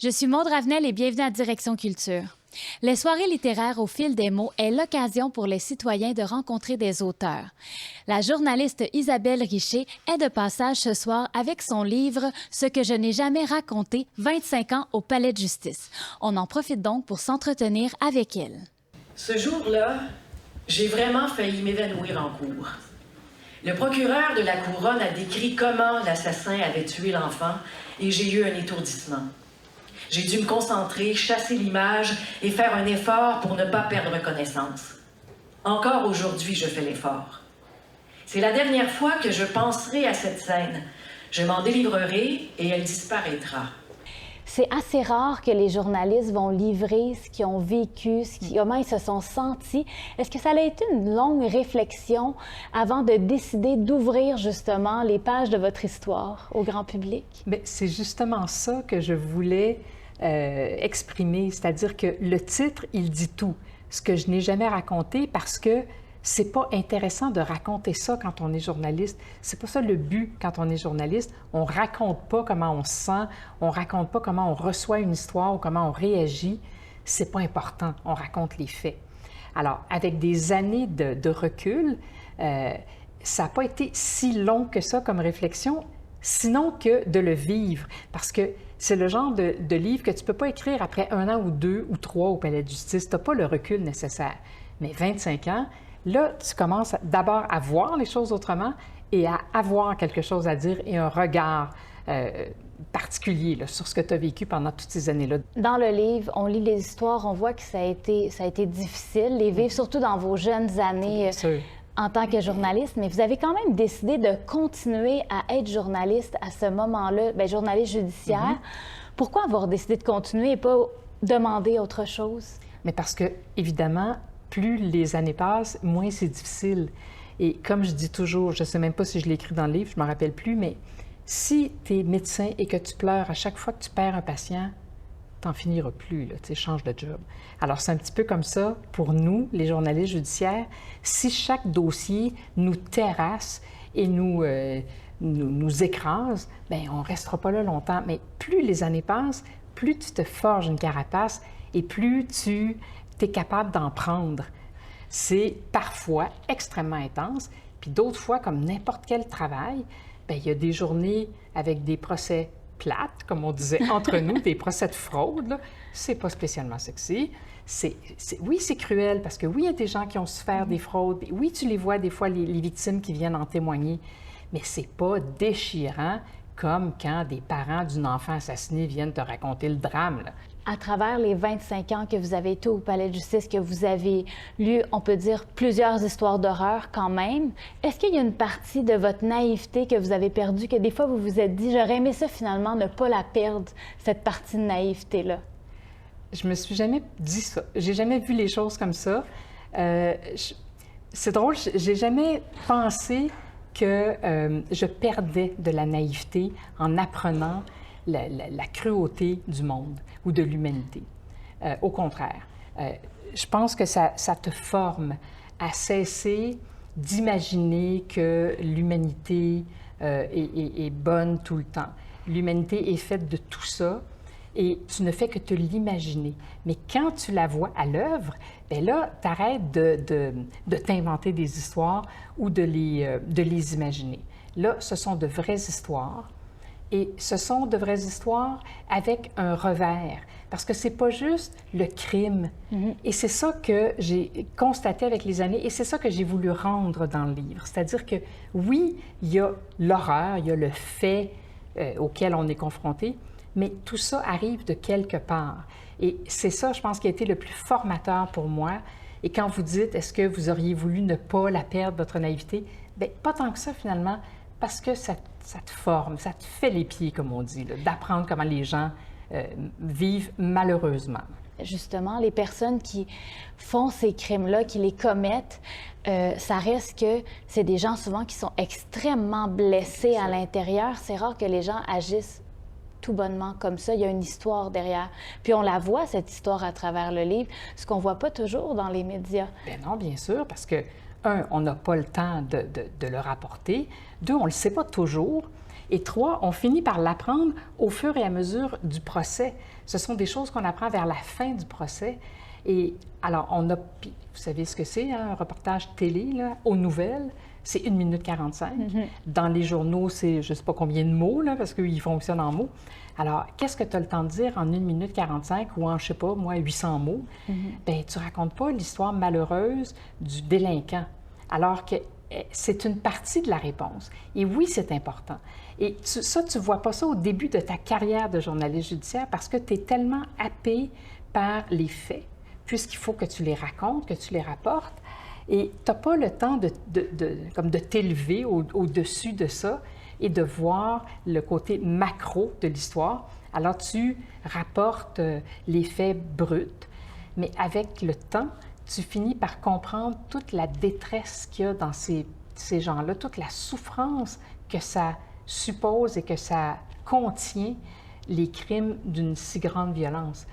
Je suis Maude Ravenel et bienvenue à Direction Culture. Les soirées littéraires au fil des mots est l'occasion pour les citoyens de rencontrer des auteurs. La journaliste Isabelle Richer est de passage ce soir avec son livre « Ce que je n'ai jamais raconté, 25 ans au Palais de justice ». On en profite donc pour s'entretenir avec elle. Ce jour-là, j'ai vraiment failli m'évanouir en cours. Le procureur de la Couronne a décrit comment l'assassin avait tué l'enfant et j'ai eu un étourdissement. J'ai dû me concentrer, chasser l'image et faire un effort pour ne pas perdre connaissance. Encore aujourd'hui, je fais l'effort. C'est la dernière fois que je penserai à cette scène. Je m'en délivrerai et elle disparaîtra. C'est assez rare que les journalistes vont livrer ce qu'ils ont vécu, comment ils se sont sentis. Est-ce que ça a été une longue réflexion avant de décider d'ouvrir justement les pages de votre histoire au grand public? Bien, c'est justement ça que je voulais exprimer, c'est-à-dire que le titre, il dit tout. Ce que je n'ai jamais raconté parce que c'est pas intéressant de raconter ça quand on est journaliste. C'est pas ça le but quand on est journaliste. On raconte pas comment on se sent, on raconte pas comment on reçoit une histoire ou comment on réagit. C'est pas important. On raconte les faits. Alors, avec des années de recul, ça n'a pas été si long que ça comme réflexion, sinon que de le vivre. Parce que c'est le genre de livre que tu ne peux pas écrire après 1 an ou 2 ou 3 au Palais de justice. Tu n'as pas le recul nécessaire. Mais 25 ans, là, tu commences d'abord à voir les choses autrement et à avoir quelque chose à dire et un regard particulier là, sur ce que tu as vécu pendant toutes ces années-là. Dans le livre, on lit les histoires, on voit que ça a été difficile, les vivre, surtout dans vos jeunes années en tant que journaliste, mais vous avez quand même décidé de continuer à être journaliste à ce moment-là, bien, journaliste judiciaire. Pourquoi avoir décidé de continuer et pas demander autre chose? Mais parce que, évidemment, plus les années passent, moins c'est difficile. Et comme je dis toujours, je ne sais même pas si je l'ai écrit dans le livre, je ne me rappelle plus, mais si tu es médecin et que tu pleures à chaque fois que tu perds un patient, t'en finiras plus, là, tu sais, change de job. Alors, c'est un petit peu comme ça pour nous, les journalistes judiciaires. Si chaque dossier nous terrasse et nous écrase, bien, on ne restera pas là longtemps. Mais plus les années passent, plus tu te forges une carapace et plus tu es capable d'en prendre. C'est parfois extrêmement intense, puis d'autres fois, comme n'importe quel travail, bien, il y a des journées avec des procès plates, comme on disait entre nous, des procès de fraude, là, c'est pas spécialement sexy. Oui, c'est cruel, parce que oui, il y a des gens qui ont souffert des fraudes, oui, tu les vois des fois, les victimes qui viennent en témoigner, mais c'est pas déchirant comme quand des parents d'une enfant assassinée viennent te raconter le drame, là. À travers les 25 ans que vous avez été au Palais de justice, que vous avez lu, on peut dire, plusieurs histoires d'horreur quand même, est-ce qu'il y a une partie de votre naïveté que vous avez perdue, que des fois vous vous êtes dit, j'aurais aimé ça finalement, ne pas la perdre, cette partie de naïveté-là? Je me suis jamais dit ça. J'ai jamais vu les choses comme ça. C'est drôle, j'ai jamais pensé que je perdais de la naïveté en apprenant la cruauté du monde ou de l'humanité. Au contraire, je pense que ça te forme à cesser d'imaginer que l'humanité est bonne tout le temps. L'humanité est faite de tout ça et tu ne fais que te l'imaginer. Mais quand tu la vois à l'œuvre, bien là, tu arrêtes de t'inventer des histoires ou de les imaginer. Là, ce sont de vraies histoires. Et ce sont de vraies histoires avec un revers, parce que c'est pas juste le crime. Et c'est ça que j'ai constaté avec les années, et c'est ça que j'ai voulu rendre dans le livre. C'est-à-dire que oui, il y a l'horreur, il y a le fait auquel on est confronté, mais tout ça arrive de quelque part. Et c'est ça, je pense, qui a été le plus formateur pour moi. Et quand vous dites, est-ce que vous auriez voulu ne pas la perdre, votre naïveté? Bien, pas tant que ça, finalement, parce que ça te forme, ça te fait les pieds, comme on dit, d'apprendre comment les gens vivent malheureusement. Justement, les personnes qui font ces crimes-là, qui les commettent, ça reste que c'est des gens souvent qui sont extrêmement blessés à l'intérieur. C'est rare que les gens agissent tout bonnement comme ça. Il y a une histoire derrière. Puis on la voit, cette histoire, à travers le livre, ce qu'on ne voit pas toujours dans les médias. Bien non, bien sûr, parce que, un, on n'a pas le temps de le rapporter. Deux, on ne le sait pas toujours. Et 3, on finit par l'apprendre au fur et à mesure du procès. Ce sont des choses qu'on apprend vers la fin du procès. Et alors, vous savez ce que c'est, hein, un reportage télé, là, aux nouvelles, c'est 1 minute 45. Dans les journaux, c'est je ne sais pas combien de mots, là, parce qu'ils fonctionnent en mots. Alors, qu'est-ce que tu as le temps de dire en 1 minute 45 ou en, je ne sais pas, moi, 800 mots? Bien, tu ne racontes pas l'histoire malheureuse du délinquant, alors que c'est une partie de la réponse. Et oui, c'est important. Et tu ne vois pas ça au début de ta carrière de journaliste judiciaire parce que tu es tellement happé par les faits, puisqu'il faut que tu les racontes, que tu les rapportes. Et tu n'as pas le temps de t'élever au-dessus de ça et de voir le côté macro de l'histoire. Alors, tu rapportes les faits bruts, mais avec le temps, tu finis par comprendre toute la détresse qu'il y a dans ces gens-là, toute la souffrance que ça suppose et que ça contient, les crimes d'une si grande violence.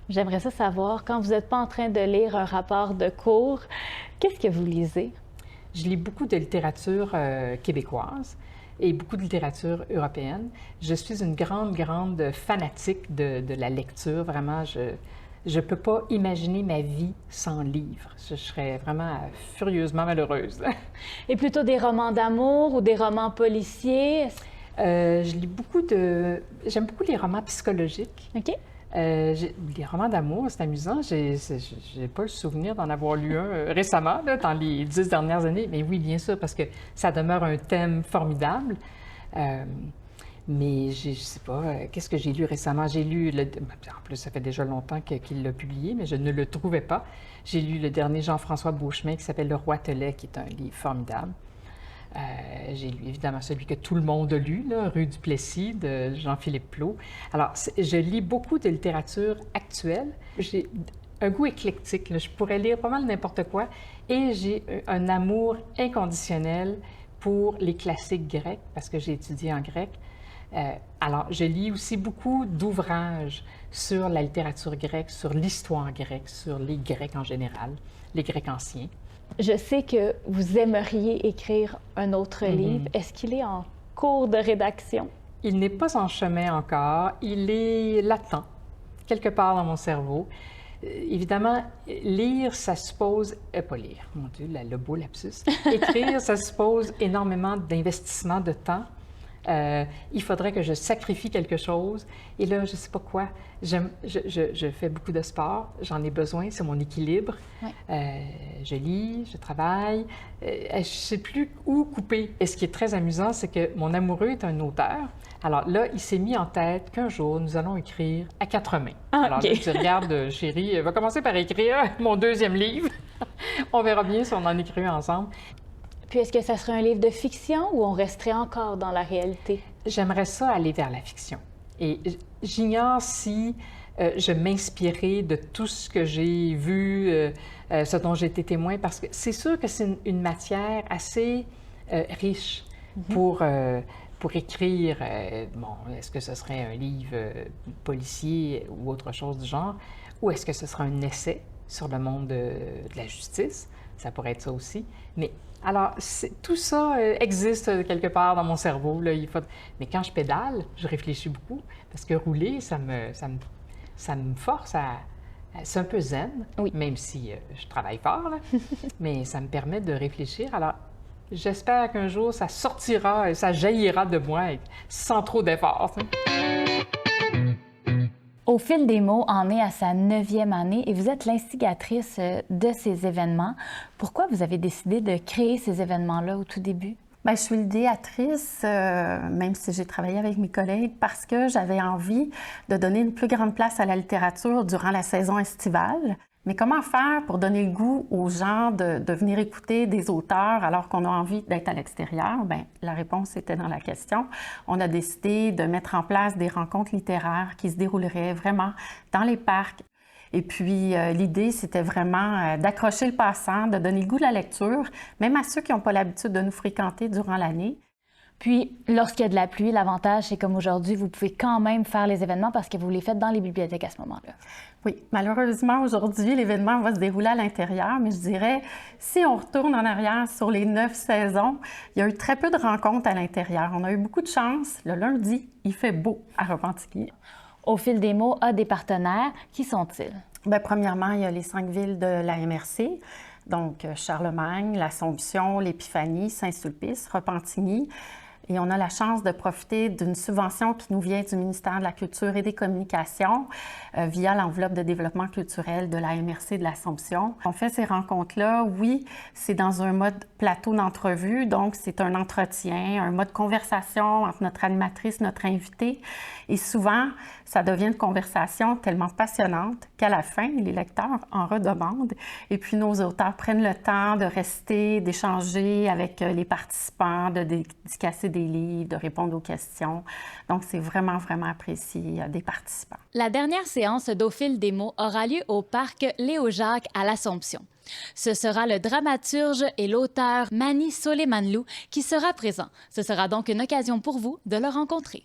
J'aimerais ça savoir, quand vous n'êtes pas en train de lire un rapport de cours, qu'est-ce que vous lisez? Je lis beaucoup de littérature québécoise et beaucoup de littérature européenne. Je suis une grande fanatique de la lecture. Vraiment, je ne peux pas imaginer ma vie sans livre. Je serais vraiment furieusement malheureuse. Et plutôt des romans d'amour ou des romans policiers? Je lis j'aime beaucoup les romans psychologiques. OK. Les romans d'amour, c'est amusant. J'ai pas le souvenir d'en avoir lu un récemment, là, dans les 10 dernières années. Mais oui, bien sûr, parce que ça demeure un thème formidable. Mais je ne sais pas, qu'est-ce que j'ai lu récemment? J'ai lu, en plus, ça fait déjà longtemps qu'il l'a publié, mais je ne le trouvais pas. J'ai lu le dernier Jean-François Beauchemin qui s'appelle Le Roi Telet, qui est un livre formidable. J'ai lu évidemment celui que tout le monde a lu, là, Rue du Plessis, de Jean-Philippe Plault. Alors, je lis beaucoup de littérature actuelle. J'ai un goût éclectique, là. Je pourrais lire pas mal n'importe quoi. Et j'ai un amour inconditionnel pour les classiques grecs, parce que j'ai étudié en grec. Alors, je lis aussi beaucoup d'ouvrages sur la littérature grecque, sur l'histoire grecque, sur les Grecs en général, les Grecs anciens. Je sais que vous aimeriez écrire un autre livre. Est-ce qu'il est en cours de rédaction? Il n'est pas en chemin encore. Il est latent, quelque part dans mon cerveau. Évidemment, lire, ça suppose... pas lire, mon Dieu, le beau lapsus. Écrire, ça suppose énormément d'investissement de temps. Il faudrait que je sacrifie quelque chose. Et là, je ne sais pas quoi. Je fais beaucoup de sport. J'en ai besoin. C'est mon équilibre. Oui. Je lis, je travaille. Je ne sais plus où couper. Et ce qui est très amusant, c'est que mon amoureux est un auteur. Alors là, il s'est mis en tête qu'un jour, nous allons écrire à 4 mains. Alors okay. là, tu regardes, chérie, elle va commencer par écrire mon 2e livre. On verra bien si on en écrit ensemble. Puis est-ce que ça serait un livre de fiction ou on resterait encore dans la réalité? J'aimerais ça aller vers la fiction. Et j'ignore si je m'inspirerai de tout ce que j'ai vu, ce dont j'ai été témoin, parce que c'est sûr que c'est une matière assez riche pour écrire. Bon, est-ce que ce serait un livre policier ou autre chose du genre? Ou est-ce que ce sera un essai sur le monde de la justice? Ça pourrait être ça aussi. Mais alors, tout ça existe quelque part dans mon cerveau. Là, mais quand je pédale, je réfléchis beaucoup parce que rouler, ça me force à... C'est un peu zen, oui. Même si je travaille fort, là. Mais ça me permet de réfléchir. Alors, j'espère qu'un jour, ça sortira, ça jaillira de moi sans trop d'efforts. Au fil des mots en est à sa 9e année et vous êtes l'instigatrice de ces événements. Pourquoi vous avez décidé de créer ces événements-là au tout début? Bien, je suis l'idéatrice, même si j'ai travaillé avec mes collègues, parce que j'avais envie de donner une plus grande place à la littérature durant la saison estivale. Mais comment faire pour donner le goût aux gens de venir écouter des auteurs alors qu'on a envie d'être à l'extérieur? Bien, la réponse était dans la question. On a décidé de mettre en place des rencontres littéraires qui se dérouleraient vraiment dans les parcs. Et puis, l'idée, c'était vraiment d'accrocher le passant, de donner le goût de la lecture, même à ceux qui n'ont pas l'habitude de nous fréquenter durant l'année. Puis, lorsqu'il y a de la pluie, l'avantage, c'est comme aujourd'hui, vous pouvez quand même faire les événements parce que vous les faites dans les bibliothèques à ce moment-là. Oui, malheureusement, aujourd'hui, l'événement va se dérouler à l'intérieur, mais je dirais, si on retourne en arrière sur les 9 saisons, il y a eu très peu de rencontres à l'intérieur. On a eu beaucoup de chance. Le lundi, il fait beau à Repentigny. Au fil des mots, a des partenaires. Qui sont-ils? Bien, premièrement, il y a les 5 villes de la MRC, donc Charlemagne, l'Assomption, l'Épiphanie, Saint-Sulpice, Repentigny. Et on a la chance de profiter d'une subvention qui nous vient du ministère de la Culture et des Communications via l'enveloppe de développement culturel de la MRC de l'Assomption. On fait ces rencontres-là, oui, c'est dans un mode plateau d'entrevue, donc c'est un entretien, un mode conversation entre notre animatrice, notre invité. Et souvent, ça devient une conversation tellement passionnante qu'à la fin, les lecteurs en redemandent. Et puis nos auteurs prennent le temps de rester, d'échanger avec les participants, de dédicacer des livres, de répondre aux questions. Donc, c'est vraiment, vraiment apprécié des participants. La dernière séance d'Au fil des mots aura lieu au parc Léo-Jacques à l'Assomption. Ce sera le dramaturge et l'auteur Mani Soleimanlou qui sera présent. Ce sera donc une occasion pour vous de le rencontrer.